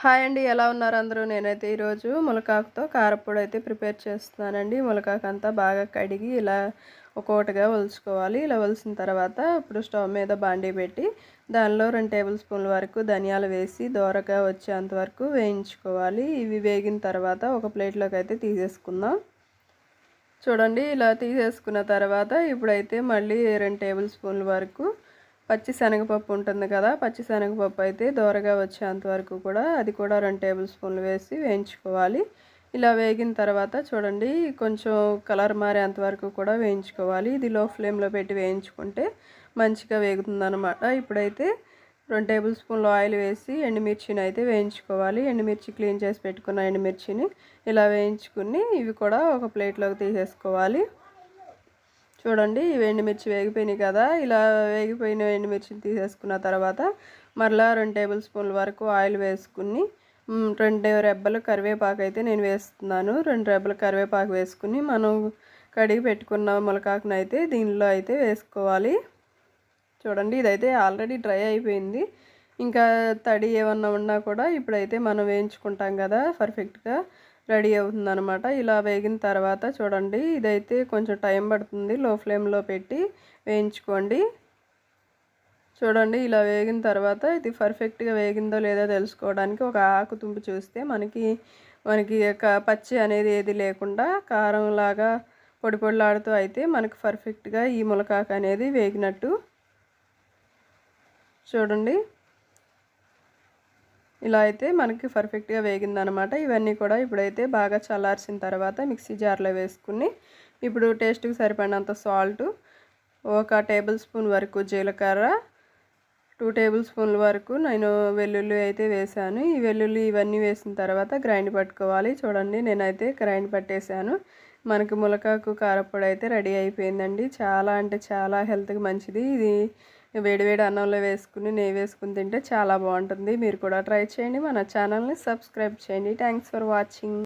Hi అండి, ఎలా ఉన్నారు అందరూ? నేనైతే ఈరోజు ములకాకుతో కారప్పొడి అయితే ప్రిపేర్ చేస్తున్నానండి. ములకాకు అంతా బాగా కడిగి ఇలా ఒక్కొక్కటిగా ఒలుచుకోవాలి. ఇలా ఒలిసిన తర్వాత ఇప్పుడు స్టవ్ మీద బాండీ పెట్టి దానిలో 2 టేబుల్ స్పూన్ల వరకు ధనియాలు వేసి దోరగా వచ్చేంత వరకు వేయించుకోవాలి. ఇవి వేగిన తర్వాత ఒక ప్లేట్లోకి అయితే తీసేసుకుందాం. చూడండి, ఇలా తీసేసుకున్న తర్వాత ఇప్పుడైతే మళ్ళీ 2 టేబుల్ స్పూన్ల వరకు పచ్చి శనగపప్పు ఉంటుంది కదా, పచ్చి శనగపప్పు అయితే దోరగా వచ్చేంత వరకు కూడా అది కూడా 2 టేబుల్ స్పూన్లు వేసి వేయించుకోవాలి. ఇలా వేగిన తర్వాత చూడండి, కొంచెం కలర్ మారేంత వరకు కూడా వేయించుకోవాలి. ఇది లో ఫ్లేమ్లో పెట్టి వేయించుకుంటే మంచిగా వేగుతుందన్నమాట. ఇప్పుడైతే 2 టేబుల్ స్పూన్లు ఆయిల్ వేసి ఎండుమిర్చిని అయితే వేయించుకోవాలి. ఎండుమిర్చి క్లీన్ చేసి పెట్టుకున్న ఎండుమిర్చిని ఇలా వేయించుకుని ఇవి కూడా ఒక ప్లేట్లోకి తీసేసుకోవాలి. చూడండి, ఈ ఎండుమిర్చి వేగిపోయినాయి కదా. ఇలా వేగిపోయిన ఎండుమిర్చిని తీసేసుకున్న తర్వాత మరలా 2 టేబుల్ స్పూన్ల వరకు ఆయిల్ వేసుకుని 2 రెబ్బలు కరివేపాకు అయితే నేను వేస్తున్నాను. 2 రెబ్బలు కరివేపాకు వేసుకుని మనం కడిగి పెట్టుకున్న ములకాకును అయితే దీనిలో అయితే వేసుకోవాలి. చూడండి, ఇదైతే ఆల్రెడీ డ్రై అయిపోయింది. ఇంకా తడి ఏమన్నా ఉన్నా కూడా ఇప్పుడైతే మనం వేయించుకుంటాం కదా, పర్ఫెక్ట్గా రెడీ అవుతుందన్నమాట. ఇలా వేగిన తర్వాత చూడండి, ఇదైతే కొంచెం టైం పడుతుంది. లో ఫ్లేమ్లో పెట్టి వేయించుకోండి. చూడండి, ఇలా వేగిన తర్వాత ఇది పర్ఫెక్ట్గా వేగిందో లేదో తెలుసుకోవడానికి ఒక ఆకు తుంపు చూస్తే మనకి పచ్చి అనేది ఏది లేకుండా కారంలాగా పొడి పొడిలాడుతూ అయితే మనకి పర్ఫెక్ట్గా ఈ ములకాకు అనేది వేగినట్టు. చూడండి, ఇలా అయితే మనకి పర్ఫెక్ట్గా వేగిందనమాట. ఇవన్నీ కూడా ఇప్పుడైతే బాగా చల్లార్చిన తర్వాత మిక్సీ జార్లో వేసుకుని ఇప్పుడు టేస్ట్కి సరిపడినంత సాల్ట్, 1 టేబుల్ స్పూన్ వరకు జీలకర్ర, 2 టేబుల్ స్పూన్ల వరకు నేను వెల్లుల్లి అయితే వేసాను. ఈ వెల్లుల్లి ఇవన్నీ వేసిన తర్వాత గ్రైండ్ పట్టుకోవాలి. చూడండి, నేనైతే గ్రైండ్ పట్టేశాను. మనకి ములకాకు కారప్పొడి అయితే రెడీ అయిపోయిందండి. చాలా అంటే చాలా హెల్త్కి మంచిది. ఇది వేడివేడి అన్నంలో వేసుకుని నెయ్యి వేసుకుని తింటే చాలా బాగుంటుంది. మీరు కూడా ట్రై చేయండి. మన ఛానల్ని సబ్స్క్రైబ్ చేయండి. Thanks for watching.